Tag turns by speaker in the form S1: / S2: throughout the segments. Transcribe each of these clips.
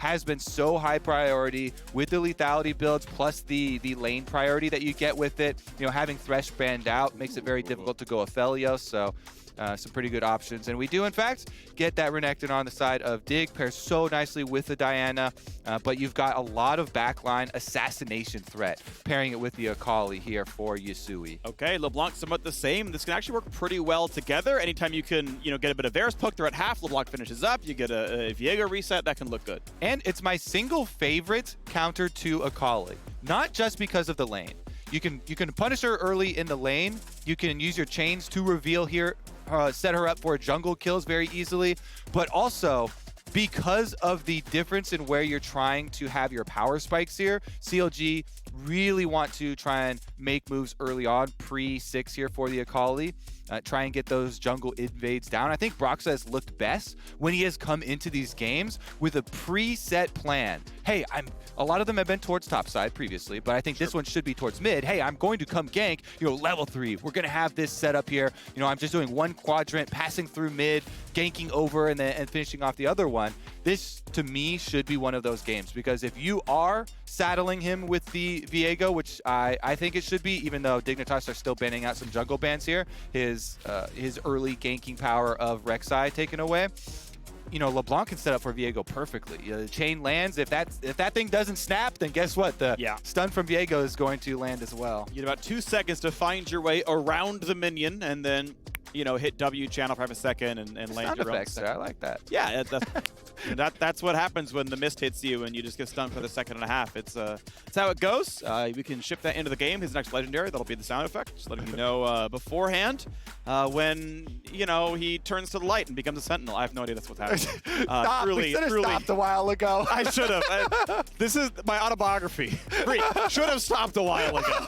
S1: has been so high priority with the lethality builds plus the lane priority that you get with it. You know, having Thresh banned out makes it very difficult to go Aphelios, so some pretty good options. And we do, in fact, get that Renekton on the side of Dig. Pairs so nicely with the Diana, but you've got a lot of backline assassination threat, pairing it with the Akali here for Yusui.
S2: Okay, LeBlanc somewhat the same. This can actually work pretty well together. Anytime you can, you know, get a bit of Varus poke, they're at half, LeBlanc finishes up, you get a Viego reset, that can look good.
S1: And it's my single favorite counter to Akali, not just because of the lane. You can punish her early in the lane. You can use your chains to reveal here, set her up for jungle kills very easily, but also because of the difference in where you're trying to have your power spikes here, CLG really want to try and make moves early on, pre-6 here for the Akali. Try and get those jungle invades down. I think Broxah has looked best when he has come into these games with a preset plan. Hey, a lot of them have been towards top side previously, but I think this one should be towards mid. Hey, I'm going to come gank, you know, level 3. We're going to have this set up here. You know, I'm just doing one quadrant, passing through mid, ganking over, and finishing off the other one. This, to me, should be one of those games, because if you are saddling him with the Viego, which I think it should be, even though Dignitas are still banning out some jungle bans here, his early ganking power of Rek'Sai taken away, you know, LeBlanc can set up for Viego perfectly. You know, the chain lands. If that thing doesn't snap, then guess what? The stun from Viego is going to land as well.
S2: You have about 2 seconds to find your way around the minion, and then, you know, hit W channel for half a second and land your own.
S1: I like that.
S2: Yeah, that's what happens when the mist hits you and you just get stunned for the second and a half. It's how it goes. We can ship that into the game. His next legendary, that'll be the sound effect. Just letting you know beforehand when, you know, he turns to the light and becomes a sentinel. I have no idea that's what's happening.
S1: Stop. We should have stopped a while ago.
S2: I should have. This is my autobiography. Phreak should have stopped a while ago.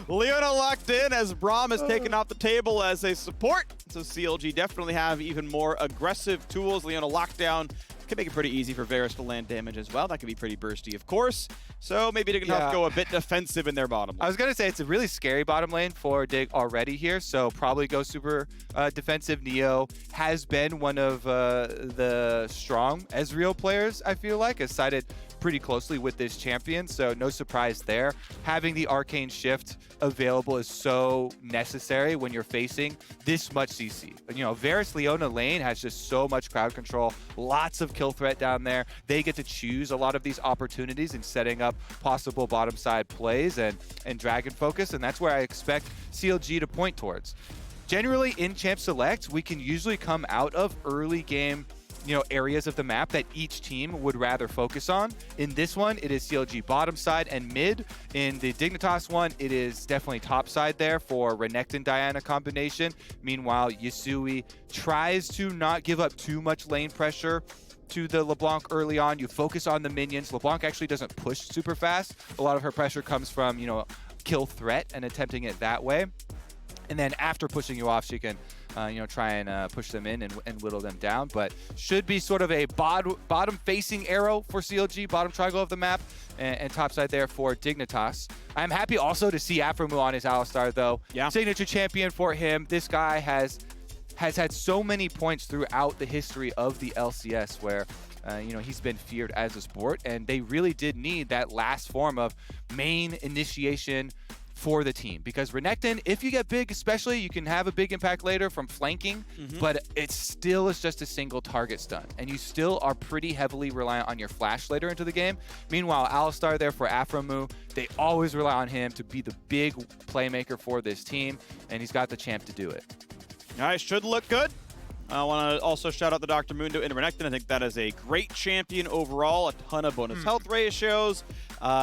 S2: Leona locked in as Braum is taken off the table as a support. So CLG definitely have even more aggressive tools. Leona lockdown can make it pretty easy for Varus to land damage as well. That can be pretty bursty, of course. So maybe Dignitas go a bit defensive in their bottom lane.
S1: I was going to say it's a really scary bottom lane for Dig already here, so probably go super defensive. Neo has been one of the strong Ezreal players, I feel like, has sided pretty closely with this champion, so no surprise there. Having the Arcane Shift available is so necessary when you're facing this much CC. You know, Varus Leona lane has just so much crowd control, lots of kill threat down there. They get to choose a lot of these opportunities in setting up possible bottom side plays and Dragon focus, and that's where I expect CLG to point towards. Generally in Champ Select, we can usually come out of early game, you know, areas of the map that each team would rather focus on. In this one, it is CLG bottom side and mid. In the Dignitas one, it is definitely top side there for Renekton Diana combination. Meanwhile, Yusui tries to not give up too much lane pressure to the LeBlanc early on. You focus on the minions. LeBlanc actually doesn't push super fast. A lot of her pressure comes from, you know, kill threat and attempting it that way. And then after pushing you off, she can you know, try and push them in and whittle them down. But should be sort of a bottom-facing arrow for CLG, bottom triangle of the map, and top side there for Dignitas. I'm happy also to see Aphromoo on his Alistar, though.
S2: Yeah.
S1: Signature champion for him. This guy has had so many points throughout the history of the LCS where you know, he's been feared as a sport, and they really did need that last form of main initiation for the team, because Renekton, if you get big especially, you can have a big impact later from flanking, but it still is just a single target stun, and you still are pretty heavily reliant on your flash later into the game. Meanwhile, Alistar there for Aphromoo, they always rely on him to be the big playmaker for this team, and he's got the champ to do it.
S2: All right, should look good. I want to also shout out the Dr. Mundo in Renekton. I think that is a great champion overall. A ton of bonus health ratios.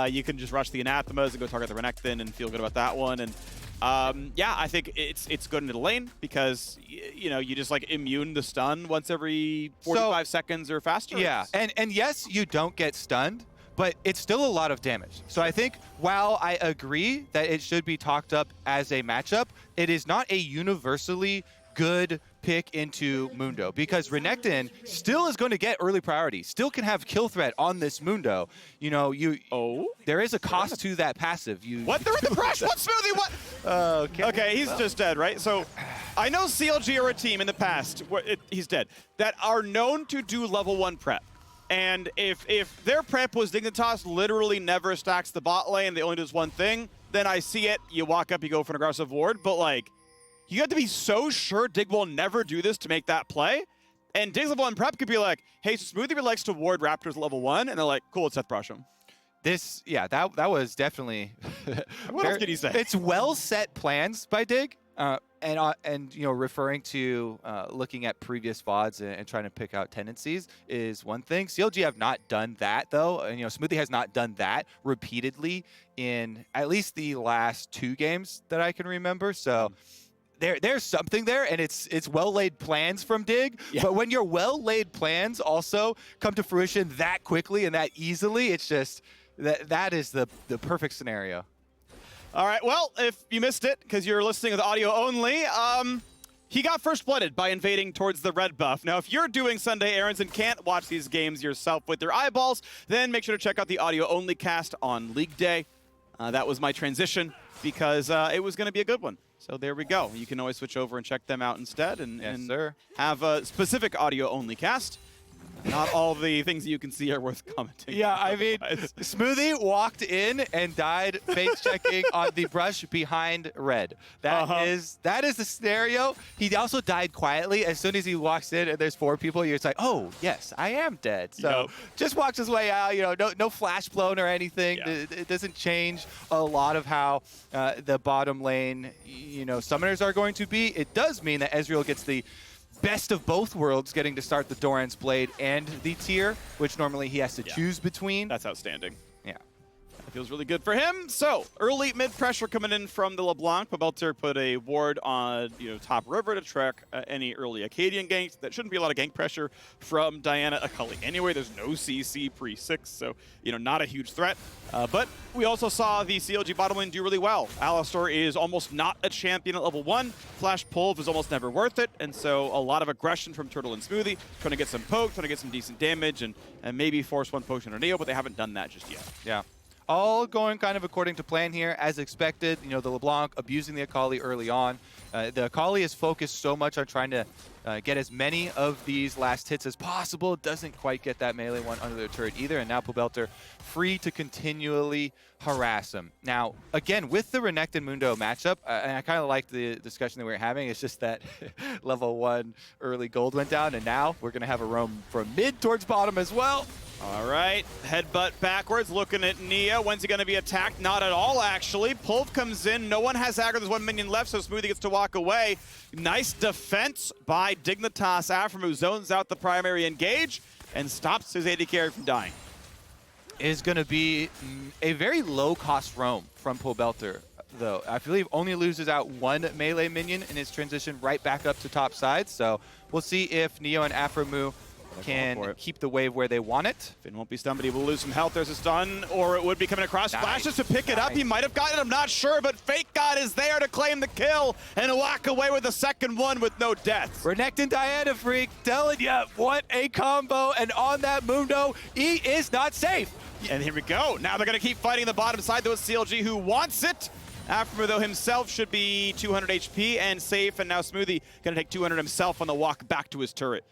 S2: You can just rush the Anathemas and go target the Renekton and feel good about that one. And yeah, I think it's good into the lane because you know, you just like immune the stun once every 45 seconds or faster.
S1: Yeah, and yes, you don't get stunned, but it's still a lot of damage. So I think while I agree that it should be talked up as a matchup, it is not a universally good pick into Mundo, because Renekton still is going to get early priority, still can have kill threat on this Mundo. You know, there is a cost to that passive.
S2: What? They're in the crash? What, Smoothie? What? Okay, he's just dead, right? So I know CLG are a team in the past, he's dead, that are known to do level 1 prep. And if their prep was Dignitas literally never stacks the bot lane, they only does one thing, then I see it. You walk up, you go for an aggressive ward. But, like, you have to be so sure Dig will never do this to make that play. And Dig's level 1 prep could be like, hey, so Smoothie likes to ward Raptors level 1. And they're like, cool, let's Seth brush him.
S1: That was definitely.
S2: What else did he say?
S1: It's well set plans by Dig, and you know, referring to looking at previous VODs and trying to pick out tendencies is one thing. CLG have not done that though, and you know, Smoothie has not done that repeatedly in at least the last 2 games that I can remember. So. There's something there, and it's well-laid plans from Dig. Yeah. But when your well-laid plans also come to fruition that quickly and that easily, it's just that is the perfect scenario.
S2: All right, well, if you missed it because you're listening with audio only, he got first blooded by invading towards the red buff. Now, if you're doing Sunday errands and can't watch these games yourself with your eyeballs, then make sure to check out the audio only cast on League Day. That was my transition because it was going to be a good one. So there we go. You can always switch over and check them out instead and have a specific audio-only cast. Not all the things that you can see are worth commenting.
S1: Yeah, I mean, Smoothie walked in and died face checking on the brush behind red. That is the scenario. He also died quietly. As soon as he walks in and there's 4 people, you're just like, oh, yes, I am dead. So just walks his way out. You know, no flash blown or anything. Yeah. It doesn't change a lot of how the bottom lane, you know, summoners are going to be. It does mean that Ezreal gets the best of both worlds, getting to start the Doran's Blade and the tier, which normally he has to choose between.
S2: That's outstanding.
S1: Yeah.
S2: That feels really good for him. So, early mid pressure coming in from the LeBlanc. Pobelter put a ward on top river to track any early Akaadian ganks. That shouldn't be a lot of gank pressure from Diana Akali. Anyway, there's no CC pre-6, so not a huge threat. But we also saw the CLG bottom lane do really well. Alistar is almost not a champion at level 1. Flash Pulve is almost never worth it, and so a lot of aggression from Turtle and Smoothie, trying to get some poke, trying to get some decent damage, and maybe force one potion on Neo, but they haven't done that just yet.
S1: Yeah. All going kind of according to plan here, as expected. You know, the LeBlanc abusing the Akali early on. The Akali is focused so much on trying to get as many of these last hits as possible. Doesn't quite get that melee one under the turret either. And now Pobelter free to continually harass him. Now, again, with the Renekton Mundo matchup, and I kind of like the discussion that we were having. It's just that level 1 early gold went down, and now we're going to have a roam from mid towards bottom as well.
S2: All right, headbutt backwards, looking at Nia. When's he going to be attacked? Not at all, actually. Pulve comes in. No one has aggro. There's 1 minion left, so Smoothie gets to walk away. Nice defense by Dignitas. Aphromoo zones out the primary engage and stops his AD carry from dying.
S1: Is going to be a very low-cost roam from Pobelter, though. I believe only loses out 1 melee minion in his transition right back up to top side. So we'll see if Neo and Aphromoo can keep the wave where they want it.
S2: Finn won't be stunned, but he will lose some health. There's a stun, or it would be coming across. Nice. Flashes to pick it up. He might have gotten it, I'm not sure, but FakeGod is there to claim the kill and walk away with the second one with no deaths.
S1: Renekton Diana Phreak, telling you, what a combo, and on that Mundo, he is not safe.
S2: And here we go. Now they're going to keep fighting the bottom side, though it's CLG who wants it. Aphromoo, though, himself should be 200 HP and safe, and now Smoothie going to take 200 himself on the walk back to his turret.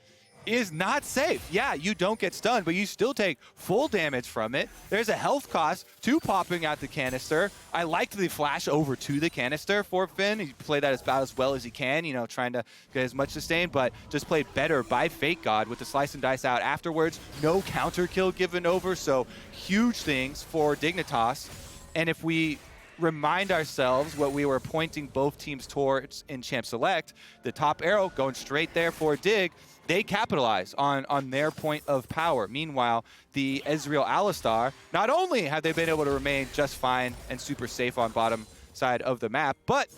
S1: Is not safe. Yeah, you don't get stunned, but you still take full damage from it. There's a health cost to popping out the canister. I liked the flash over to the canister for Finn. He played that about as well as he can, trying to get as much sustain, but just played better by FakeGod with the slice and dice out afterwards. No counter kill given over, so huge things for Dignitas. And if we remind ourselves what we were pointing both teams towards in Champ Select, the top arrow going straight there for Dig, they capitalize on their point of power. Meanwhile, the Ezreal Alistar, not only have they been able to remain just fine and super safe on bottom side of the map, but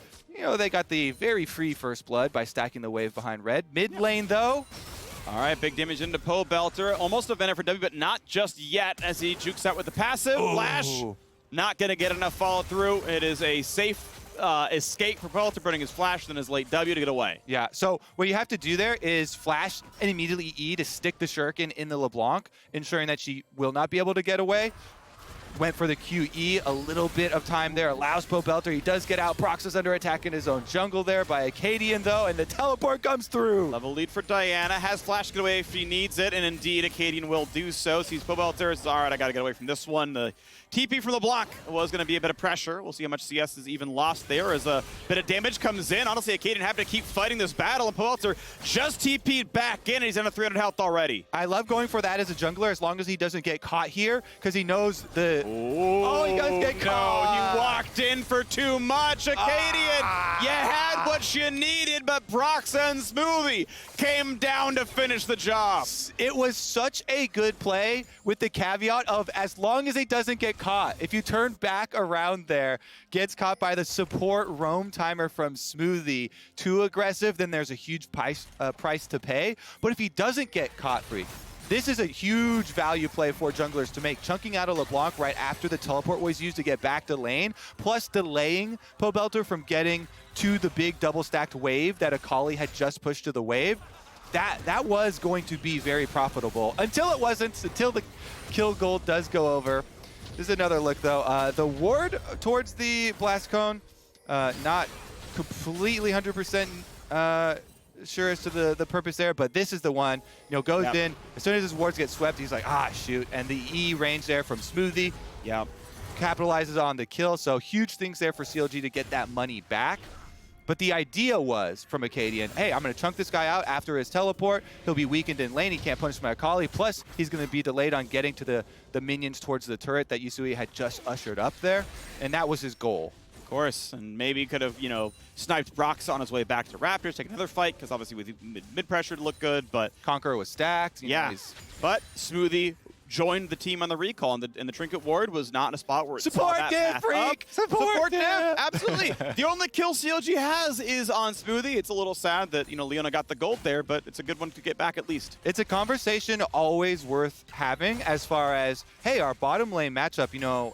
S1: they got the very free first blood by stacking the wave behind red. Mid lane, though.
S2: All right, big damage into Pobelter. Almost a Venom for W, but not just yet as he jukes out with the passive. Ooh. Flash, not going to get enough follow through. It is a safe escape for Pobelter, burning his flash, then his late W to get away.
S1: Yeah, so what you have to do there is flash and immediately E to stick the Shuriken in the LeBlanc, ensuring that she will not be able to get away. went for the QE, a little bit of time there, allows Pobelter. He does get out. Broxah's under attack in his own jungle there by Akaadian, though, and the teleport comes through.
S2: Level lead for Diana, has flash get away if he needs it, and indeed Akaadian will do so. Sees Pobelter, says, all right, I got to get away from this one. The TP from LeBlanc was going to be a bit of pressure. We'll see how much CS is even lost there as a bit of damage comes in. Honestly, Akaadian having to keep fighting this battle, and Pobelter just TP'd back in, and he's under 300 health already.
S1: I love going for that as a jungler as long as he doesn't get caught here, because he knows the... Oh, he does get caught!
S2: No, he walked in for too much. Akaadian, you had what you needed, but Broxah and Smoothie came down to finish the job.
S1: It was such a good play with the caveat of as long as he doesn't get caught. If you turn back around there, gets caught by the support roam timer from Smoothie, too aggressive, then there's a huge price to pay. But if he doesn't get caught, Phreak, this is a huge value play for junglers to make. Chunking out a LeBlanc right after the teleport was used to get back to lane, plus delaying Pobelter from getting to the big double-stacked wave that Akali had just pushed to the wave. That was going to be very profitable until it wasn't, until the kill goal does go over. This is another look, though. The ward towards the blast cone, not completely 100% sure as to the purpose there, but this is the one, goes in. As soon as his wards get swept, he's like, shoot. And the E range there from Smoothie capitalizes on the kill. So huge things there for CLG to get that money back. But the idea was from Akaadian, hey, I'm going to chunk this guy out after his teleport. He'll be weakened in lane. He can't punish my Akali. Plus, he's going to be delayed on getting to the minions towards the turret that Yusui had just ushered up there. And that was his goal.
S2: Of course, and maybe he could have, sniped Broxah on his way back to Raptors, take another fight, because obviously with mid-pressure to look good, but...
S1: Conqueror was stacked.
S2: But Smoothie joined the team on the recall, and the Trinket Ward was not in a spot where it
S1: Support
S2: saw that
S1: Phreak!
S2: Support div! Absolutely! The only kill CLG has is on Smoothie. It's a little sad that, Leona got the gold there, but it's a good one to get back at least.
S1: It's a conversation always worth having as far as, hey, our bottom lane matchup,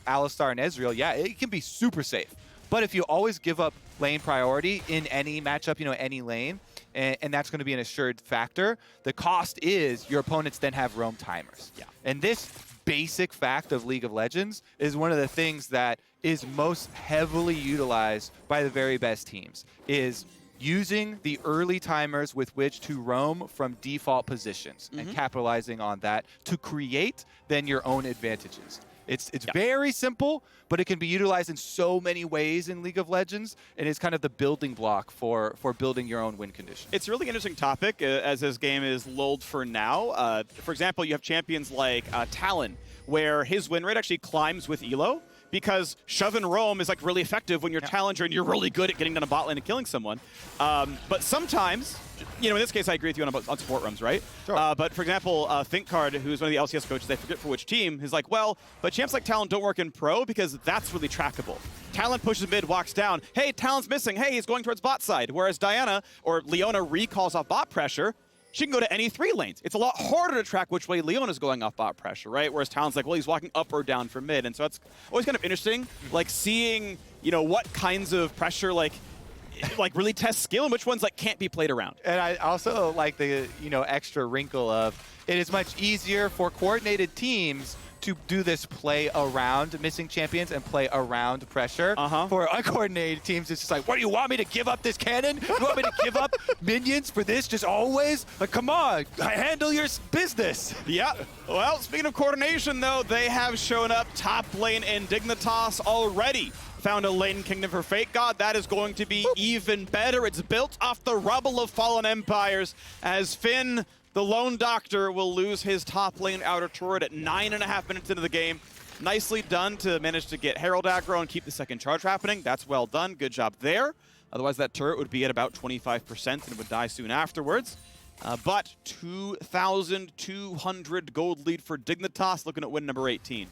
S1: Alistar and Ezreal, yeah, it can be super safe. But if you always give up lane priority in any matchup, any lane, and that's going to be an assured factor, the cost is your opponents then have roam timers.
S2: Yeah.
S1: And this basic fact of League of Legends is one of the things that is most heavily utilized by the very best teams, is using the early timers with which to roam from default positions and capitalizing on that to create then your own advantages. It's very simple, but it can be utilized in so many ways in League of Legends, and it's kind of the building block for building your own win condition.
S2: It's a really interesting topic as this game is lulled for now. For example, you have champions like Talon, where his win rate actually climbs with Elo, because shove and roam is like really effective when you're Challenger and you're really good at getting down a bot lane and killing someone. But sometimes, in this case, I agree with you on support roams, right?
S1: Sure.
S2: But for example, FakeGod, who's one of the LCS coaches, I forget for which team, is like, well, but champs like Talon don't work in pro because that's really trackable. Talon pushes mid, walks down. Hey, Talon's missing. Hey, he's going towards bot side. Whereas Diana or Leona recalls off bot pressure. She can go to any 3 lanes. It's a lot harder to track which way Leona's going off bot pressure, right? Whereas Talon's like, well, he's walking up or down for mid. And so it's always kind of interesting, like seeing, what kinds of pressure, like really test skill and which ones can't be played around.
S1: And I also like the, extra wrinkle of it is much easier for coordinated teams to do this play around missing champions and play around pressure. For uncoordinated teams, it's just like, what, do you want me to give up this cannon? You want me to give up minions for this just always? Like, come on, handle your business.
S2: Yeah. Well, speaking of coordination, though, they have shown up top lane in Dignitas already. Found a lane kingdom for FakeGod. That is going to be even better. It's built off the rubble of fallen empires as Finn, the lone doctor, will lose his top lane outer turret at 9.5 minutes into the game. Nicely done to manage to get Herald aggro and keep the second charge happening. That's well done. Good job there. Otherwise, that turret would be at about 25% and would die soon afterwards. But 2,200 gold lead for Dignitas, looking at win number 18.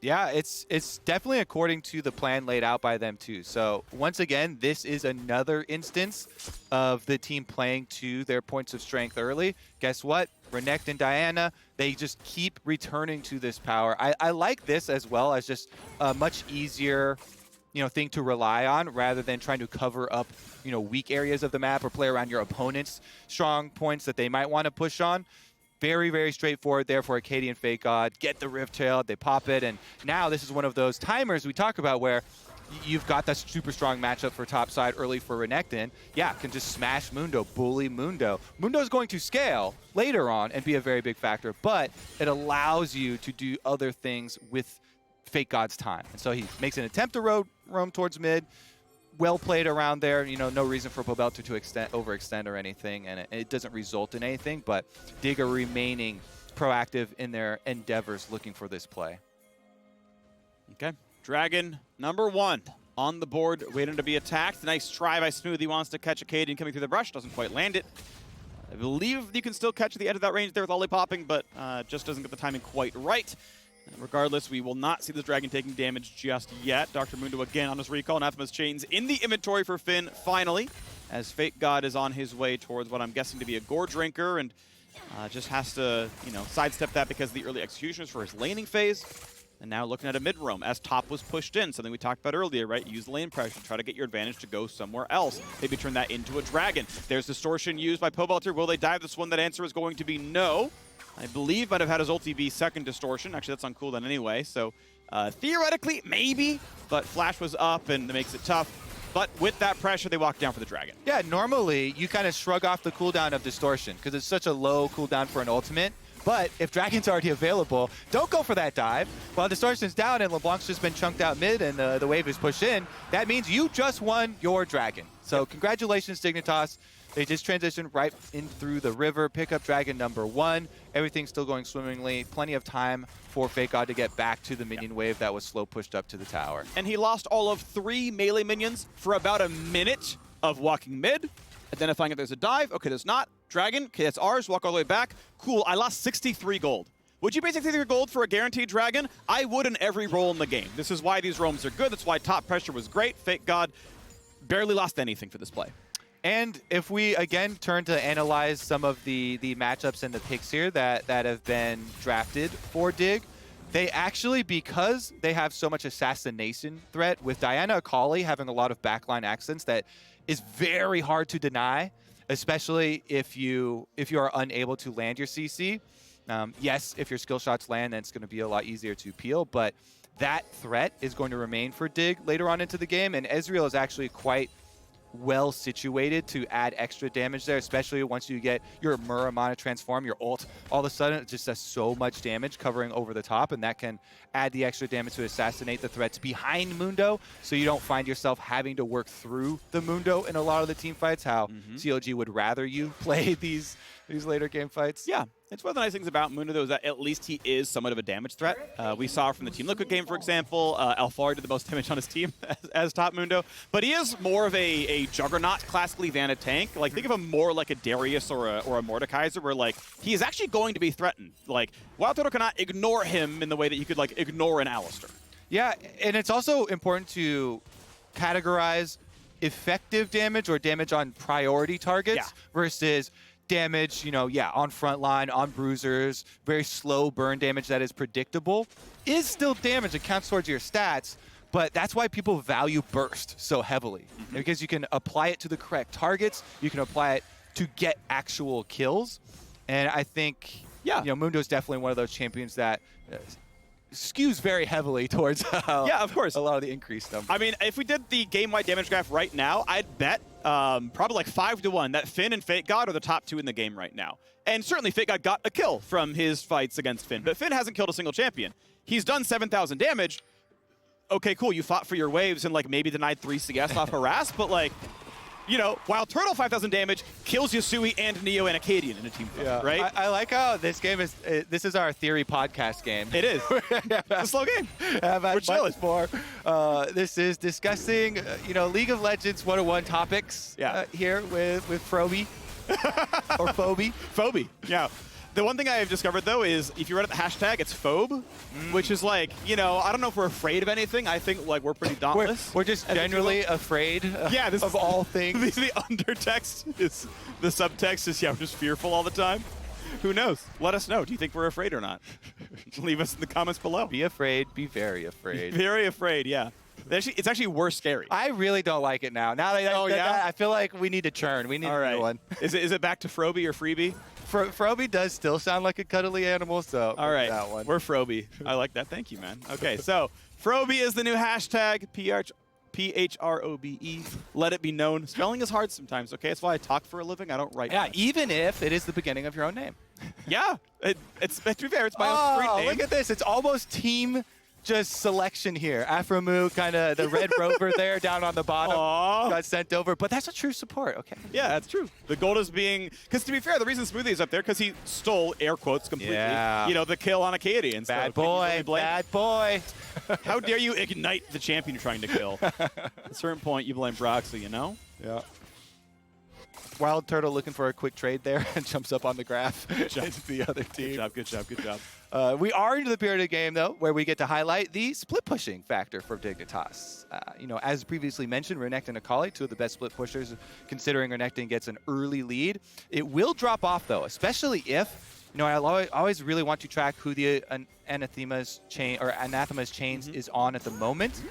S1: Yeah, it's definitely according to the plan laid out by them too. So once again, this is another instance of the team playing to their points of strength early. Guess what? Renekton and Diana, they just keep returning to this power. I like this as well as just a much easier thing to rely on rather than trying to cover up weak areas of the map or play around your opponent's strong points that they might want to push on. Very, very straightforward there for Akaadian FakeGod. Get the Rift Tail, they pop it, and now this is one of those timers we talk about where you've got that super strong matchup for top side early for Renekton. Yeah, can just smash Mundo, bully Mundo. Mundo's going to scale later on and be a very big factor, but it allows you to do other things with FakeGod's time. And so he makes an attempt to roam towards mid. Well played around there. You know, no reason for Pobelter to overextend or anything, and it doesn't result in anything, but DIG are remaining proactive in their endeavors looking for this play.
S2: Okay. Dragon number 1 on the board, waiting to be attacked. Nice try by Smoothie, wants to catch Akaadian coming through the brush, doesn't quite land it. I believe you can still catch the edge of that range there with lollipopping, but just doesn't get the timing quite right. Regardless, we will not see this Dragon taking damage just yet. Dr. Mundo again on his recall. Anathema's Chains in the inventory for Finn, finally, as FakeGod is on his way towards what I'm guessing to be a Gore Drinker, and just has to, you know, sidestep that because of the early executions for his laning phase. And now looking at a mid-roam as top was pushed in, something we talked about earlier, right? Use lane pressure, try to get your advantage to go somewhere else. Maybe turn that into a dragon. There's Distortion used by Pobelter. Will they dive this one? That answer is going to be no. I believe might have had his ulti be second Distortion. Actually, that's on cooldown anyway, so theoretically, maybe, but Flash was up and it makes it tough. But with that pressure, they walk down for the dragon.
S1: Yeah, normally you kind of shrug off the cooldown of Distortion because it's such a low cooldown for an ultimate. But if Dragon's already available, don't go for that dive. While Distortion's down and LeBlanc's just been chunked out mid and the wave is pushed in, that means you just won your Dragon. So congratulations, Dignitas. They just transitioned right in through the river, pick up Dragon number 1. Everything's still going swimmingly. Plenty of time for FakeGod to get back to the minion wave that was slow pushed up to the tower.
S2: And he lost all of 3 melee minions for about a minute of walking mid, identifying if there's a dive. Okay, there's not. Dragon, okay, that's ours. Walk all the way back. Cool, I lost 63 gold. Would you pay 63 gold for a guaranteed dragon? I would in every role in the game. This is why these roams are good. That's why top pressure was great. FakeGod barely lost anything for this play.
S1: And if we, again, turn to analyze some of the matchups and the picks here that have been drafted for DIG, they actually, because they have so much assassination threat, with Diana Akali having a lot of backline accents that is very hard to deny, especially if you are unable to land your CC. Yes, if your skill shots land, then it's going to be a lot easier to peel, but that threat is going to remain for DIG later on into the game, and Ezreal is actually quite well situated to add extra damage there, especially once you get your Muramana transform, your ult, all of a sudden it just does so much damage covering over the top, and that can add the extra damage to assassinate the threats behind Mundo, so you don't find yourself having to work through the Mundo in a lot of the team fights, how CLG would rather you play these later game fights.
S2: Yeah, it's one of the nice things about Mundo, though, is that at least he is somewhat of a damage threat. We saw from the Team Liquid game, for example, Alfar did the most damage on his team as top Mundo, but he is more of a juggernaut classically than a tank. Like, think of him more like a Darius or a Mordekaiser, where, like, he is actually going to be threatened. Like, WildTurtle cannot ignore him in the way that you could, like, ignore an Alistar.
S1: Yeah, and it's also important to categorize effective damage or damage on priority targets versus damage, you know, on front line, on bruisers, very slow burn damage that is predictable, is still damage that counts towards your stats, but that's why people value burst so heavily. Because you can apply it to the correct targets, you can apply it to get actual kills, and I think, you know, Mundo's definitely one of those champions that skews very heavily towards
S2: of course,
S1: a lot of the increased stuff.
S2: I mean, if we did the game-wide damage graph right now, I'd bet probably like 5-1 that Finn and FakeGod are the top 2 in the game right now. And certainly FakeGod got a kill from his fights against Finn, but Finn hasn't killed a single champion. He's done 7,000 damage. Okay, cool, you fought for your waves and like maybe denied 3 CS off harass, but like, you know, WildTurtle 5,000 damage kills Yusui and Neo and Akaadian in a team fight, right?
S1: I like how this game is, this is our theory podcast game.
S2: It is. It's a slow game.
S1: We're chilling. This is discussing, you know, League of Legends 101 topics here with Phroby. Or Phoebe.
S2: Phoebe, yeah. The one thing I have discovered, though, is if you run at the hashtag, it's phobe, which is like, you know, I don't know if we're afraid of anything. I think, like, we're pretty dauntless.
S1: We're just generally afraid of all things.
S2: The undertext is, the subtext is, we're just fearful all the time. Who knows? Let us know. Do you think we're afraid or not? Leave us in the comments below.
S1: Be afraid. Be very afraid.
S2: Be very afraid, yeah. It's actually worse scary.
S1: I really don't like it now. Now that I feel like we need to churn. We need a new one.
S2: Is it back to Phroby or Freebie?
S1: Froby does still sound like a cuddly animal, so
S2: all right,
S1: that one.
S2: we're Froby. I like that. Thank you, man. Okay, so Froby is the new hashtag. PHROBE. Let it be known. Spelling is hard sometimes, okay? That's why I talk for a living. I don't write.
S1: Yeah,
S2: much.
S1: even if it is the beginning of your own name.
S2: Yeah, it's to be fair, it's my own street name.
S1: Look at this. It's almost team just selection here. Aphromoo, kind of the red rover there down on the bottom, got sent over. But that's a true support, okay?
S2: Yeah, that's true. The gold is being, because to be fair, the reason Smoothie is up there because he stole, air quotes completely, you know, the kill on Akaadian.
S1: Bad boy, bad boy.
S2: How dare you ignite the champion you're trying to kill? At a certain point, you blame Broxah, you know?
S1: Yeah. WildTurtle looking for a quick trade there and jumps up on the graph. It's the other team.
S2: Good job, good job, good job.
S1: We are into the period of the game, though, where we get to highlight the split pushing factor for Dignitas. You know, as previously mentioned, Renekton and Akali, two of the best split pushers, considering Renekton gets an early lead. It will drop off, though, especially if, you know, I always really want to track who the Anathema's chains is on at the moment.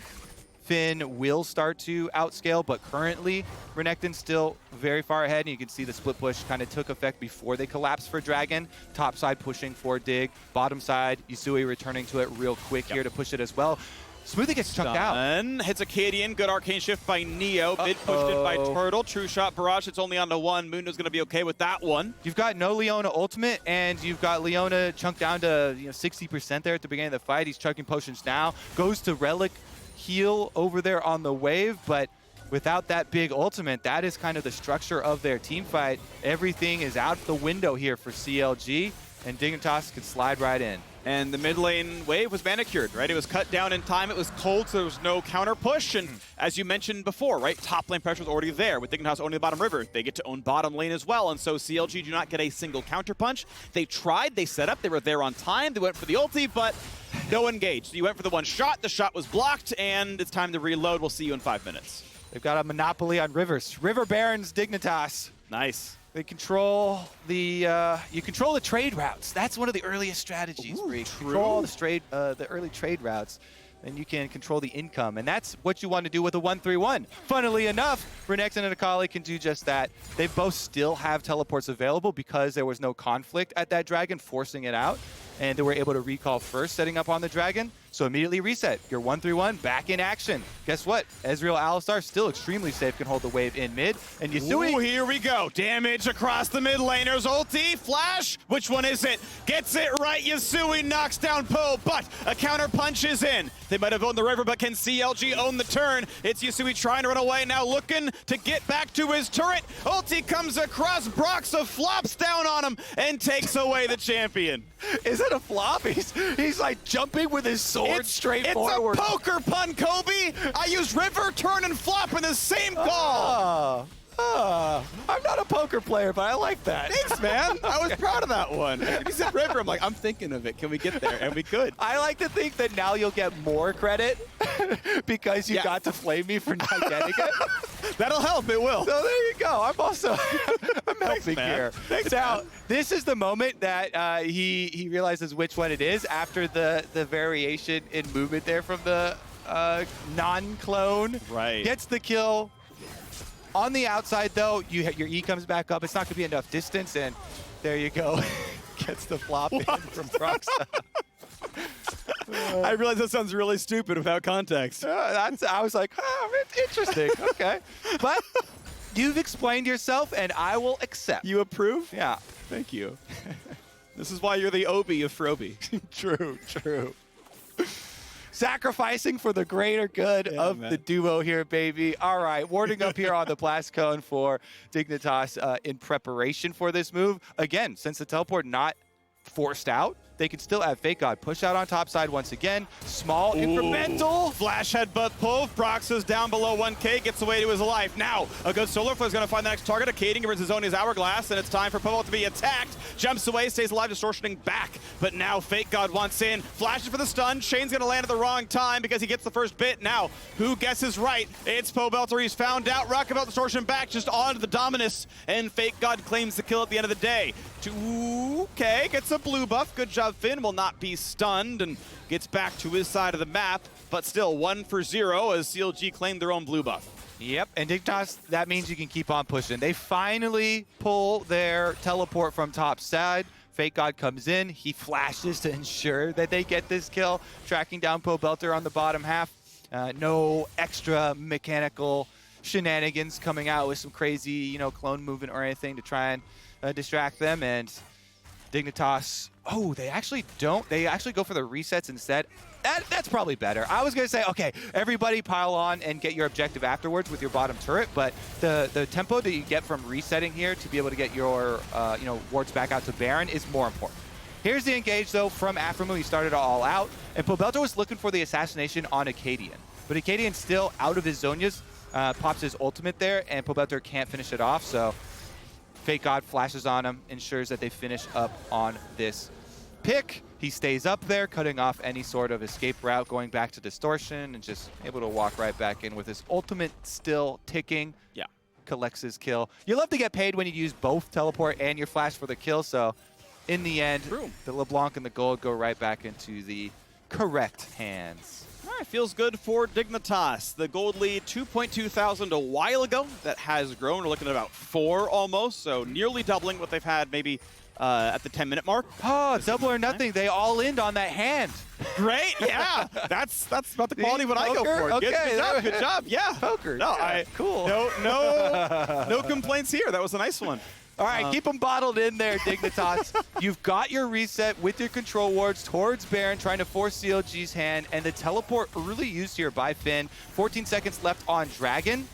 S1: Finn will start to outscale, but currently Renekton's still very far ahead, and you can see the split push kind of took effect before they collapsed for Dragon. Top side pushing for Dig, bottom side Yusui returning to it real quick here to push it as well. Smoothie gets chunked out.
S2: Hits Akaadian. Good arcane shift by Neo. Mid pushed it by Turtle. True shot barrage. It's only on to one. Mundo's going to be okay with that one.
S1: You've got no Leona ultimate, and you've got Leona chunked down to 60% there at the beginning of the fight. He's chucking potions now. Goes to Relic heal over there on the wave, but without that big ultimate, that is kind of the structure of their team fight. Everything is out the window here for CLG, and Dignitas could slide right in.
S2: And the mid lane wave was manicured, right? It was cut down in time. It was cold, so there was no counter push. And as you mentioned before, right, top lane pressure was already there. With Dignitas owning the bottom river, they get to own bottom lane as well. And so CLG do not get a single counter punch. They tried, they set up, they were there on time. They went for the ulti, but no engage. So you went for the one shot. The shot was blocked, and it's time to reload. We'll see you in 5 minutes.
S1: They've got a monopoly on rivers. River Barons, Dignitas.
S2: Nice.
S1: They control the you control the trade routes. That's one of the earliest strategies.
S2: Ooh,
S1: control the early trade routes, and you can control the income, and that's what you want to do with a 1-3-1. Funnily enough, Renekton and Akali can do just that. They both still have teleports available because there was no conflict at that dragon, forcing it out, and they were able to recall first, setting up on the dragon. So immediately reset. Your 1-3-1 back in action. Guess what? Ezreal Alistar still extremely safe, can hold the wave in mid. And Yusui.
S2: Ooh, here we go. Damage across the mid laners. Ulti, flash. Which one is it? Gets it right. Yusui knocks down Poe, but a counter punch is in. They might have owned the river, but can CLG own the turn? It's Yusui trying to run away, now looking to get back to his turret. Ulti comes across. Broxah flops down on him and takes away the champion.
S1: Is it a flop? He's like jumping with his sword straight forward.
S2: It's a poker pun, Kobe. I used river, turn, and flop in the same call.
S1: I'm not a poker player, but I like that.
S2: Thanks, man. I was proud of that one. He said river. I'm like, I'm thinking of it. Can we get there? And we could.
S1: I like to think that now you'll get more credit because you got to flame me for not getting it.
S2: That'll help. It will.
S1: So there you go. I'm also I'm helping here.
S2: Thanks,
S1: now,
S2: man.
S1: this is the moment that he realizes which one it is after the variation in movement there from the non-clone.
S2: Right.
S1: Gets the kill. On the outside, though, your E comes back up. It's not going to be enough distance, and there you go. Gets the flop in from Broxah.
S2: I realize that sounds really stupid without context.
S1: I was like, oh, interesting. Okay. But you've explained yourself, and I will accept.
S2: You approve?
S1: Yeah.
S2: Thank you. This is why you're the Obi of Froby.
S1: True. Sacrificing for the greater good of the duo here, baby. All right, warding up here on the blast cone for Dignitas in preparation for this move. Again, since the teleport not forced out, they can still have FakeGod push out on top side once again. Small incremental.
S2: Flash headbutt pull. Broxah's down below 1K, gets away to his life. Now, a good solar flow is going to find the next target. Akaadian gives his own his hourglass, and it's time for Pobelter to be attacked. Jumps away, stays alive, distortioning back. But now FakeGod wants in. Flashes for the stun. Shane's going to land at the wrong time because he gets the first bit. Now, who guesses right? It's Pobelter. He's found out. Rockabelt distortion back, just onto the Dominus, and FakeGod claims the kill at the end of the day. 2K gets a blue buff. Good job. Finn will not be stunned and gets back to his side of the map, but still 1 for 0 as CLG claimed their own blue buff.
S1: Yep, and Dignitas, that means you can keep on pushing. They finally pull their teleport from top side. FakeGod comes in, he flashes to ensure that they get this kill, tracking down Pobelter on the bottom half. No extra mechanical shenanigans coming out with some crazy, clone movement or anything to try and distract them. And Dignitas, they actually don't. They actually go for the resets instead. That's probably better. I was going to say, okay, everybody pile on and get your objective afterwards with your bottom turret, but the tempo that you get from resetting here to be able to get your wards back out to Baron is more important. Here's the engage, though, from Aphromoo. He started all out, and Pobelter was looking for the assassination on Akaadian, but Akaadian's still out of his zonias, pops his ultimate there, and Pobelter can't finish it off, so FakeGod flashes on him, ensures that they finish up on this pick. He stays up there, cutting off any sort of escape route, going back to distortion, and just able to walk right back in with his ultimate still ticking.
S2: Yeah.
S1: Collects his kill. You love to get paid when you use both teleport and your flash for the kill, so in the end, the LeBlanc and the gold go right back into the correct hands.
S2: All right, feels good for Dignitas. The gold lead, 2.2 thousand a while ago. That has grown. We're looking at about 4 almost, so nearly doubling what they've had maybe at the 10-minute mark.
S1: Oh, double or nothing. They all in on that hand.
S2: Great, yeah. That's about the quality of what I go for.
S1: Okay.
S2: Good job. Yeah.
S1: Poker.
S2: No,
S1: yeah, cool.
S2: No complaints here. That was a nice one.
S1: All right, keep them bottled in there, Dignitas. You've got your reset with your control wards towards Baron, trying to force CLG's hand, and the teleport early used here by Finn. 14 seconds left on Dragon.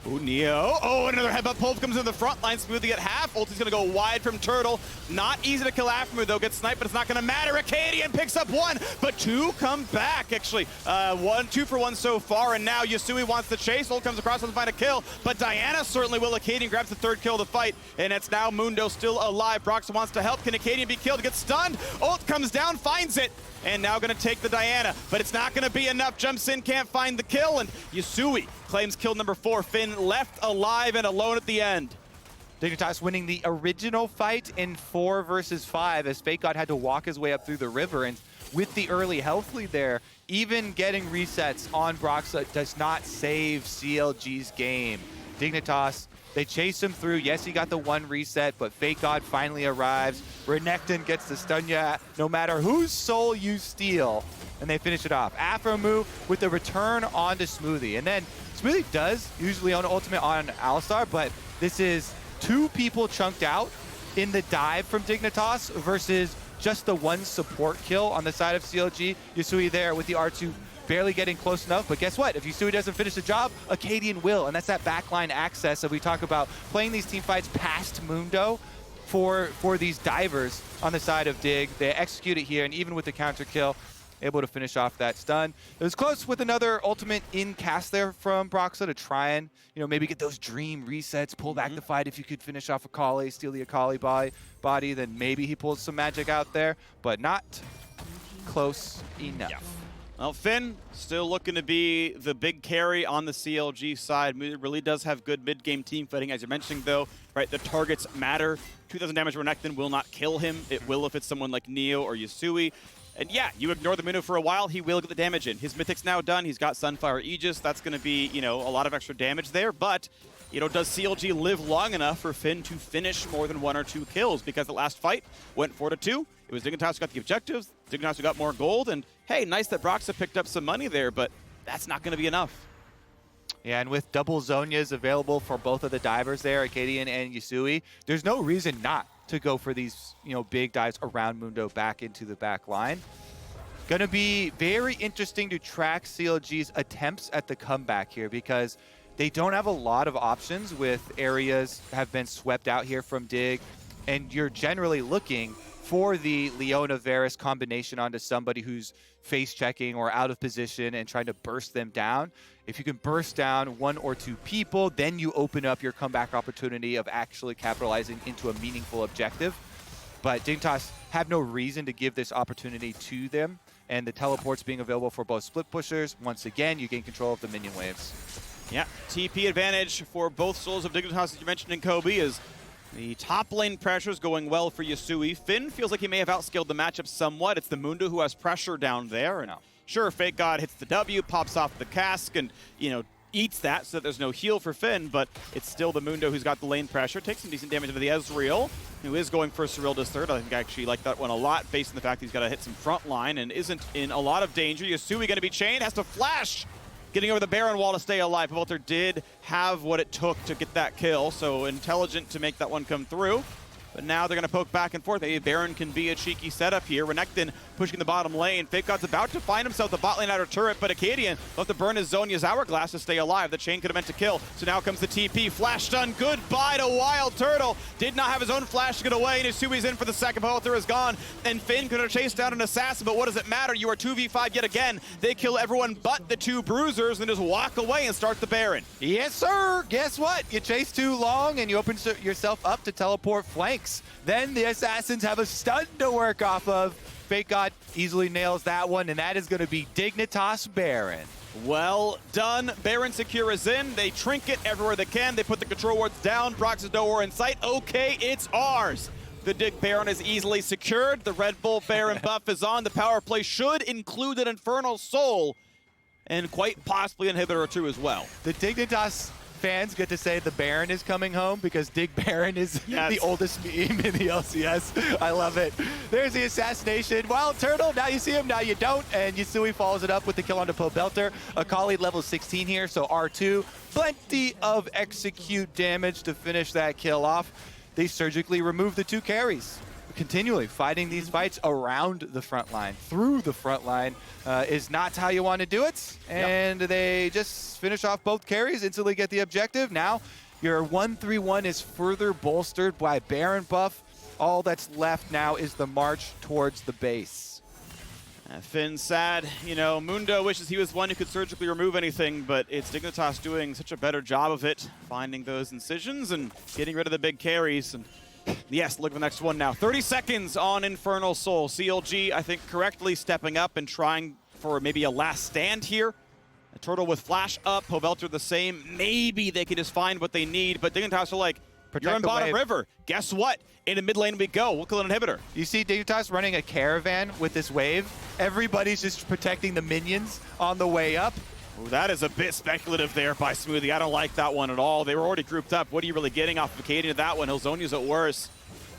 S2: Ooh, Neo. Oh, another headbutt pulse comes in the front line. Smoothie at half. Ulti's going to go wide from Turtle. Not easy to kill Aphromoo, though. Gets sniped, but it's not going to matter. Akaadian picks up 1, but 2 come back, actually. 2 for 1 so far, and now Yusui wants to chase. Ult comes across, doesn't find a kill, but Diana certainly will. Akaadian grabs the 3rd kill of the fight, and it's now Mundo still alive. Broxah wants to help. Can Akaadian be killed? Gets stunned. Ult comes down, finds it, and now going to take the Diana, but it's not going to be enough. Jumps in, can't find the kill, and Yusui claims kill number 4. Finn left alive and alone at the end.
S1: Dignitas winning the original fight in 4 versus 5 as FakeGod had to walk his way up through the river, and with the early health lead there, even getting resets on Broxah does not save CLG's game. Dignitas, they chase him through. Yes, he got the 1 reset, but FakeGod finally arrives. Renekton gets the stun ya no matter whose soul you steal, and they finish it off. Aphromoo with the return onto Smoothie, and then Smoothie does usually own ultimate on Alistar, but this is 2 people chunked out in the dive from Dignitas versus just the 1 support kill on the side of CLG. Yusui there with the R2 barely getting close enough, but guess what? If Yusui doesn't finish the job, Akaadian will, and that's that backline access that we talk about, playing these team fights past Mundo for these divers on the side of Dig. They execute it here, and even with the counter kill, able to finish off that stun. It was close with another ultimate in cast there from Broxah to try and, maybe get those dream resets, pull back the fight. If you could finish off Akali, steal the Akali body, then maybe he pulls some magic out there, but not close enough. Yeah.
S2: Well, Finn still looking to be the big carry on the CLG side. It really does have good mid-game team fighting, as you're mentioning, though. Right, the targets matter. 2,000 damage Renekton will not kill him. It will if it's someone like Neo or Yusui. And yeah, you ignore the Mundo for a while, he will get the damage in. His Mythic's now done. He's got Sunfire Aegis. That's going to be, a lot of extra damage there. But, does CLG live long enough for Finn to finish more than 1 or 2 kills? Because the last fight went 4-2. It was Dignitas who got the objectives. Dignitas who got more gold. And, hey, nice that Broxah picked up some money there, but that's not going to be enough.
S1: Yeah, and with double Zonias available for both of the divers there, Akaadian and Yusui, there's no reason not to go for these, big dives around Mundo back into the back line. Gonna be very interesting to track CLG's attempts at the comeback here because they don't have a lot of options with areas have been swept out here from Dig, and you're generally looking for the Leona Varus combination onto somebody who's face checking or out of position and trying to burst them down. If you can burst down 1 or 2 people, then you open up your comeback opportunity of actually capitalizing into a meaningful objective. But Dignitas have no reason to give this opportunity to them, and the teleports being available for both split pushers, once again, you gain control of the minion waves.
S2: Yeah, TP advantage for both souls of Dignitas, as you mentioned in Kobe, is the top lane pressure is going well for Yusui. Finn feels like he may have outskilled the matchup somewhat. It's the Mundo who has pressure down there. And sure, FakeGod hits the W, pops off the cask, and, eats that so that there's no heal for Finn, but it's still the Mundo who's got the lane pressure. Takes some decent damage into the Ezreal, who is going for Cyrilda's third. I think I actually like that one a lot, based on the fact that he's got to hit some front line and isn't in a lot of danger. Yusui going to be chained, has to flash, getting over the Baron wall to stay alive. Pobelter did have what it took to get that kill, so intelligent to make that one come through. But now they're going to poke back and forth. Maybe Baron can be a cheeky setup here. Renekton pushing the bottom lane. FakeGod's about to find himself the bot lane outer turret, but Akaadian will have to burn his Zhonya's hourglass to stay alive. The chain could have meant to kill. So now comes the TP. Flash stun. Goodbye to WildTurtle. Did not have his own flash to get away. Yasui's in for the second. Pobelter is gone. And Finn could have chased down an assassin, but what does it matter? You are 2v5 yet again. They kill everyone but the two bruisers and just walk away and start the Baron.
S1: Yes, sir. Guess what? You chase too long and you open yourself up to teleport flanks. Then the assassins have a stun to work off of. FakeGod easily nails that one, and that is going to be Dignitas Baron.
S2: Well done. Baron secure is in. They trinket everywhere they can. They put the control wards down. Broxah nowhere in sight. Okay, it's ours. The Dig Baron is easily secured. The Red Bull Baron buff is on. The power play should include an Infernal Soul and quite possibly an inhibitor or two as well.
S1: The Dignitas fans get to say the Baron is coming home because Dig Baron is the oldest meme in the LCS. I love it. There's the assassination. WildTurtle, now you see him, now you don't. And Yusui follows it up with the kill onto Pobelter. Akali level 16 here, so R2. Plenty of execute damage to finish that kill off. They surgically remove the two carries. Continually fighting these fights around the front line, through the front line is not how you want to do it. And they just finish off both carries, instantly get the objective. Now your 1-3-1 is further bolstered by Baron buff. All that's left now is the march towards the base.
S2: Finn's sad. You know, Mundo wishes he was one who could surgically remove anything, but it's Dignitas doing such a better job of it, finding those incisions and getting rid of the big carries. And yes, look at the next one now. 30 seconds on Infernal Soul. CLG, I think, correctly stepping up and trying for maybe a last stand here. A Turtle with flash up, Pobelter the same. Maybe they can just find what they need, but Dignitas are like, you're in bottom river. Guess what? Into mid lane we go. We'll kill an inhibitor.
S1: You see Dignitas running a caravan with this wave. Everybody's just protecting the minions on the way up.
S2: Ooh, that is a bit speculative there by Smoothie. I don't like that one at all. They were already grouped up. What are you really getting off of Akaadian at that one? Hilzonia's at worst.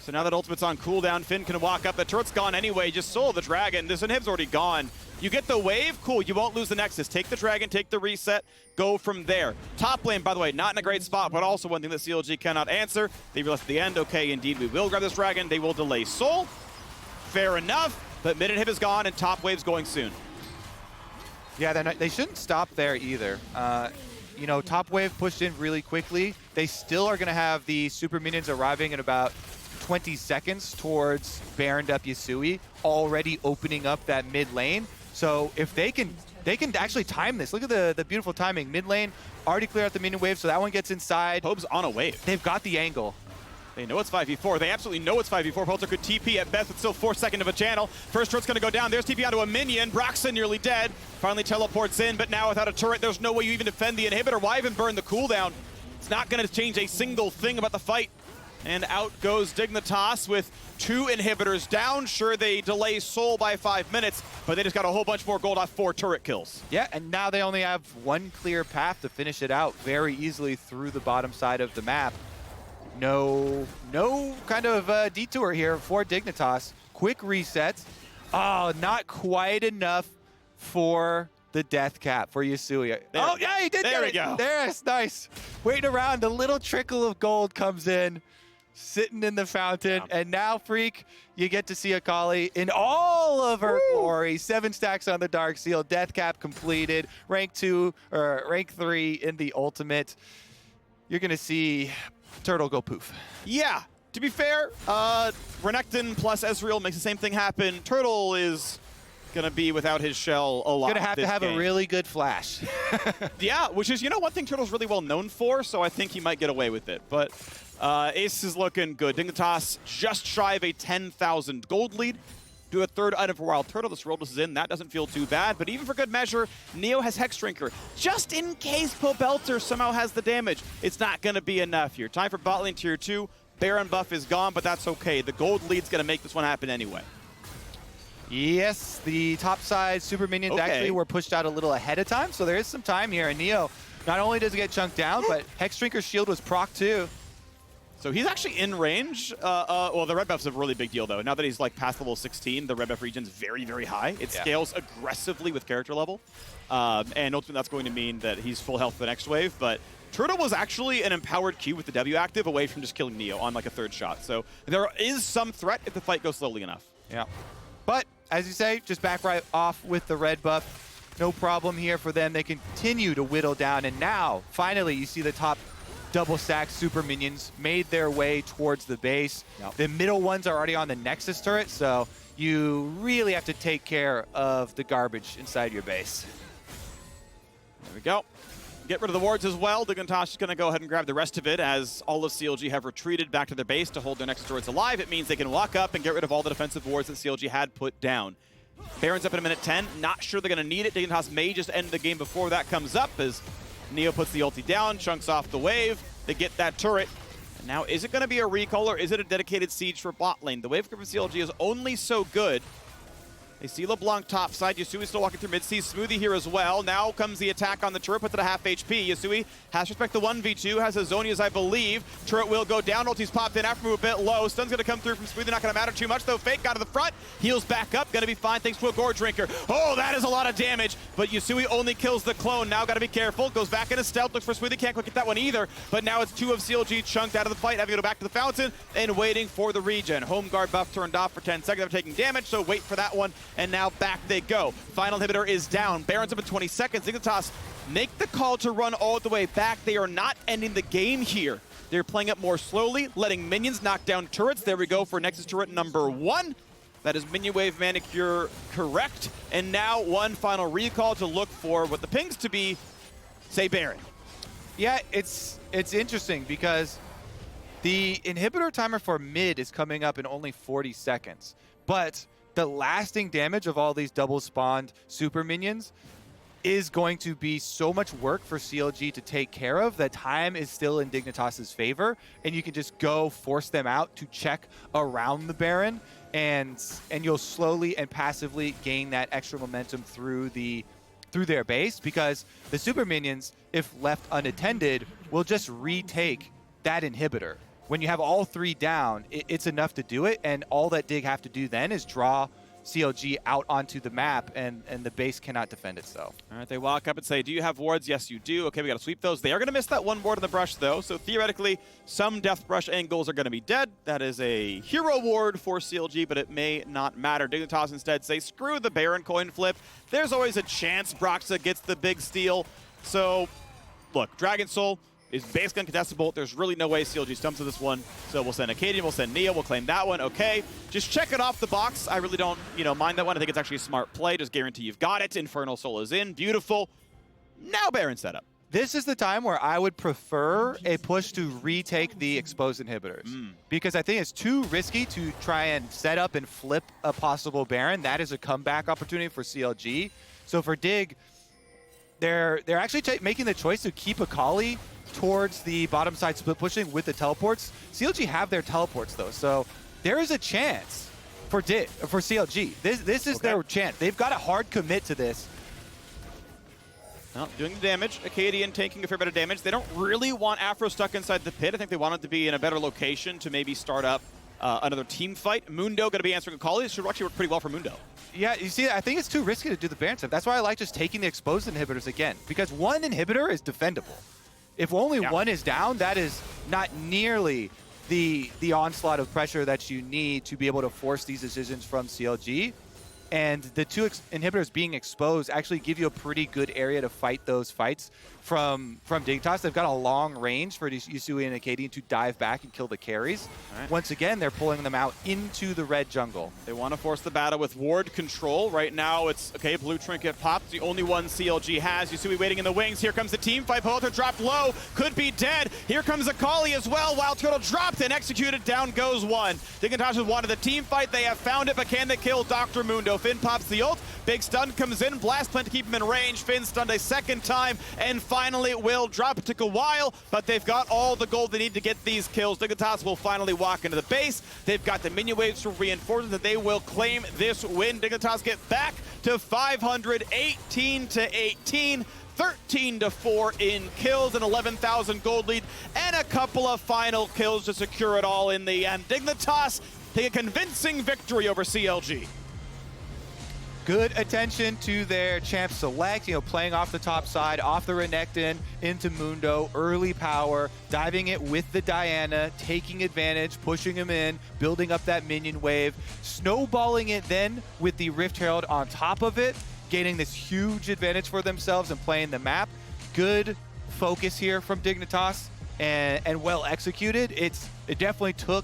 S2: So now that ultimate's on cooldown, Finn can walk up. The turret's gone anyway. Just soul the dragon. This inhib's already gone. You get the wave, cool. You won't lose the Nexus. Take the dragon, take the reset, go from there. Top lane, by the way, not in a great spot, but also one thing that CLG cannot answer. They realize at the end, okay, indeed, we will grab this dragon. They will delay soul. Fair enough, but mid inhib is gone and top wave's going soon.
S1: Yeah, they shouldn't stop there either. You know, top wave pushed in really quickly. They still are going to have the super minions arriving in about 20 seconds towards Baroned up Yusui, already opening up that mid lane. So if they can actually time this. Look at the beautiful timing. Mid lane already clear out the minion wave, so that one gets inside.
S2: Pobe's on a wave.
S1: They've got the angle.
S2: They know it's 5v4. They absolutely know it's 5v4. Pobelter could TP at best with still 4 seconds of a channel. First turret's going to go down. There's TP onto a minion. Broxah nearly dead. Finally teleports in, but now without a turret, there's no way you even defend the inhibitor. Why even burn the cooldown? It's not going to change a single thing about the fight. And out goes Dignitas with 2 inhibitors down. Sure, they delay Soul by 5 minutes, but they just got a whole bunch more gold off 4 turret kills.
S1: Yeah, and now they only have one clear path to finish it out very easily through the bottom side of the map. No kind of detour here for Dignitas. Quick resets. Oh, not quite enough for the death cap for Yusui. Oh, yeah, he did.
S2: There we go.
S1: There's nice. Waiting around, a little trickle of gold comes in, sitting in the fountain, and now, Phreak, you get to see Akali in all of her glory. 7 stacks on the Dark Seal, death cap completed, rank 2 or rank 3 in the ultimate. You're gonna see Turtle go poof.
S2: Yeah, to be fair, Renekton plus Ezreal makes the same thing happen. Turtle is gonna be without his shell a lot.
S1: Gonna have to have a really good flash.
S2: Yeah, which is, you know, one thing Turtle's really well known for, so I think he might get away with it. But Ace is looking good. Dignitas just shy of a 10,000 gold lead. Do a third item for WildTurtle. This Rodolphus is in. That doesn't feel too bad. But even for good measure, Neo has Hex Drinker. Just in case Pobelter somehow has the damage. It's not going to be enough here. Time for bot lane tier 2. Baron buff is gone, but that's okay. The gold lead's going to make this one happen anyway.
S1: Yes, the top side super minions actually were pushed out a little ahead of time, so there is some time here. And Neo Not only does it get chunked down, but Hexdrinker's shield was proc too.
S2: So he's actually in range. Well, the red buff's a really big deal, though. Now that he's like past level 16, the red buff region's very, very high. It scales aggressively with character level. And ultimately, that's going to mean that he's full health for the next wave. But Turtle was actually an empowered Q with the W active away from just killing Neo on like a third shot. So there is some threat if the fight goes slowly enough.
S1: Yeah. But, as you say, just back right off with the red buff. No problem here for them. They continue to whittle down. And now, finally, you see the top double stack super minions made their way towards the base.
S2: Yep.
S1: The middle ones are already on the Nexus turret, so you really have to take care of the garbage inside your base.
S2: There we go. Get rid of the wards as well. Dignitas is going to go ahead and grab the rest of it as all of CLG have retreated back to their base to hold their Nexus turrets alive. It means they can walk up and get rid of all the defensive wards that CLG had put down. Baron's up in a minute 10. Not sure they're going to need it. Dignitas may just end the game before that comes up as Neo puts the ulti down, chunks off the wave. They get that turret. And now, is it going to be a recall or is it a dedicated siege for bot lane? The wave grip of CLG is only so good. They see LeBlanc top side. Yusui still walking through mid. Sees Smoothie here as well. Now comes the attack on the turret, puts it at half HP. Yusui has to respect the 1v2, has Azonias, I believe. Turret will go down. Ulti's popped in. Aphromoo a bit low. Stun's going to come through from Smoothie. Not going to matter too much, though. FakeGod to the front. Heals back up. Going to be fine thanks to a Gore Drinker. Oh, that is a lot of damage. But Yusui only kills the clone. Now got to be careful. Goes back into stealth. Looks for Smoothie. Can't quite get that one either. But now it's two of CLG chunked out of the fight. Having to go back to the fountain and waiting for the regen. Home guard buff turned off for 10 seconds. They're taking damage, so wait for that one. And now back they go. Final inhibitor is down. Baron's up in 20 seconds. Dignitas make the call to run all the way back. They are not ending the game here. They're playing it more slowly, letting minions knock down turrets. There we go for Nexus turret number 1. That is minion wave manicure correct. And now one final recall to look for what the pings to be, say Baron.
S1: Yeah, it's interesting because the inhibitor timer for mid is coming up in only 40 seconds. But the lasting damage of all these double spawned super minions is going to be so much work for CLG to take care of that time is still in Dignitas' favor, and you can just go force them out to check around the Baron, and you'll slowly and passively gain that extra momentum through their base, because the super minions, if left unattended, will just retake that inhibitor. When you have all three down, it's enough to do it, and all that Dig have to do then is draw CLG out onto the map, and the base cannot defend itself.
S2: All right, they walk up and say, do you have wards? Yes, you do. Okay, we got to sweep those. They are going to miss that one ward in the brush, though, so theoretically, some death brush angles are going to be dead. That is a hero ward for CLG, but it may not matter. Dignitas instead say, screw the Baron coin flip. There's always a chance Broxah gets the big steal. So, look, Dragon Soul is basically uncontestable. There's really no way CLG stumps to this one. So we'll send Akaadian, we'll send Neo, we'll claim that one. Okay, just check it off the box. I really don't, mind that one. I think it's actually a smart play. Just guarantee you've got it. Infernal Soul is in. Beautiful. Now Baron setup.
S1: This is the time where I would prefer a push to retake the exposed inhibitors. Because I think it's too risky to try and set up and flip a possible Baron. That is a comeback opportunity for CLG. So for Dig, they're actually making the choice to keep Akali towards the bottom side split pushing with the teleports. CLG have their teleports though, so there is a chance for CLG. This is their chance. They've got a hard commit to this.
S2: Well, doing the damage. Akaadian taking a fair bit of damage. They don't really want Aphro stuck inside the pit. I think they want it to be in a better location to maybe start up another team fight. Mundo going to be answering Akali. This should actually work pretty well for Mundo.
S1: Yeah, you see, I think it's too risky to do the Baron stuff. That's why I like just taking the exposed inhibitors again, because one inhibitor is defendable. If only one is down, that is not nearly the onslaught of pressure that you need to be able to force these decisions from CLG. And the two inhibitors being exposed actually give you a pretty good area to fight those fights from Dignitas. They've got a long range for Yusui and Akaadian to dive back and kill the carries. Once again, they're pulling them out into the red jungle.
S2: They want to force the battle with ward control. Right now, it's, okay, blue trinket popped. The only one CLG has. Yusui waiting in the wings. Here comes the team fight. Pobelter dropped low. Could be dead. Here comes Akali as well. WildTurtle dropped and executed. Down goes one. Dignitas wanted the team fight. They have found it, but can they kill Dr. Mundo? Finn pops the ult. Big stun comes in. Blast plant to keep him in range. Finn stunned a second time, and finally will drop. It took a while, but they've got all the gold they need to get these kills. Dignitas will finally walk into the base. They've got the minion waves to reinforce that they will claim this win. Dignitas get back to 500, 18-18. 13-4 in kills, an 11,000 gold lead, and a couple of final kills to secure it all in the end. Dignitas take a convincing victory over CLG.
S1: Good attention to their champ select, playing off the top side, off the Renekton, into Mundo, early power, diving it with the Diana, taking advantage, pushing him in, building up that minion wave, snowballing it then with the Rift Herald on top of it, gaining this huge advantage for themselves and playing the map. Good focus here from Dignitas and well executed. It definitely took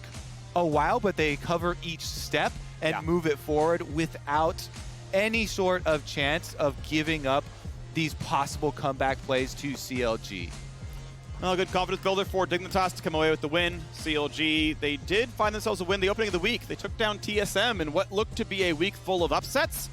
S1: a while, but they cover each step and move it forward without any sort of chance of giving up these possible comeback plays to CLG.
S2: Well, a good confidence builder for Dignitas to come away with the win. CLG, they did find themselves a win the opening of the week. They took down TSM in what looked to be a week full of upsets.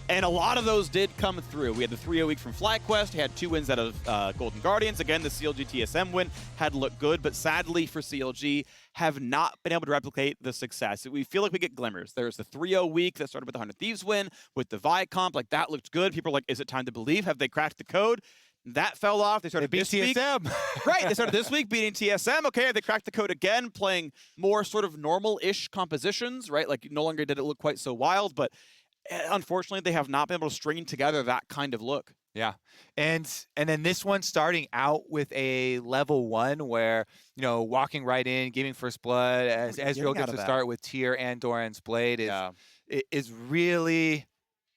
S2: And a lot of those did come through. We had the 3-0 week from FlyQuest. He had 2 wins out of Golden Guardians. Again, the CLG TSM win had looked good, but sadly for CLG, have not been able to replicate the success. We feel like we get glimmers. There's the 3-0 week that started with the 100 Thieves win, with the Vi comp. Like, that looked good. People are like, is it time to believe? Have they cracked the code? That fell off. They started this week. Right, they started this week beating TSM. Okay, they cracked the code again, playing more sort of normal-ish compositions, right? Like, no longer did it look quite so wild, but unfortunately, they have not been able to string together that kind of look.
S1: Yeah, and then this one starting out with a level 1 where, walking right in, giving first blood, as Ezreal gets to start with Tyr and Doran's Blade is really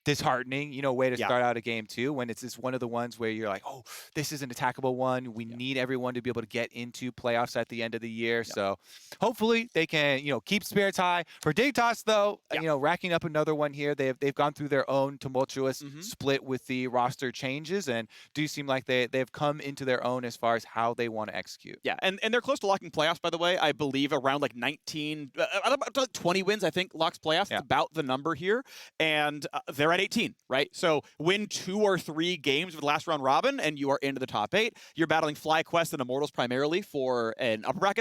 S1: disheartening, way to start out a game 2 when it's just one of the ones where you're like, oh, this is an attackable one. We need everyone to be able to get into playoffs at the end of the year. So hopefully they can, keep spirits high. For Dignitas, though, racking up another one here. They've gone through their own tumultuous split with the roster changes and do seem like they've come into their own as far as how they want to execute.
S2: Yeah, and they're close to locking playoffs, by the way. I believe around like 19, about 20 wins, I think, locks playoffs. It's about the number here. And they're at 18, right? So win 2 or 3 games with the last round robin and you are into the top 8. You're battling FlyQuest and Immortals primarily for an upper bracket